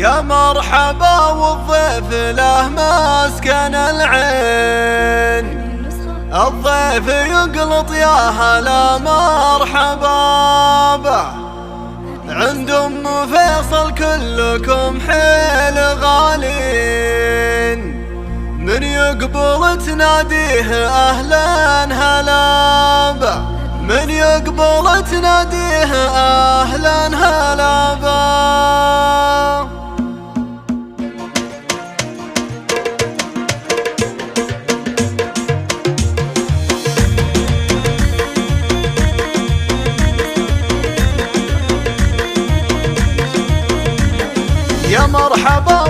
يا مرحبا والضيف له مسكن العين، الضيف يقلط يا هلا مرحبا به، عند ام فيصل كلكم حيل غالين، من يقبل تناديه اهلا هلا به، من يقبل تناديه اهلا هلا به. يا مرحبا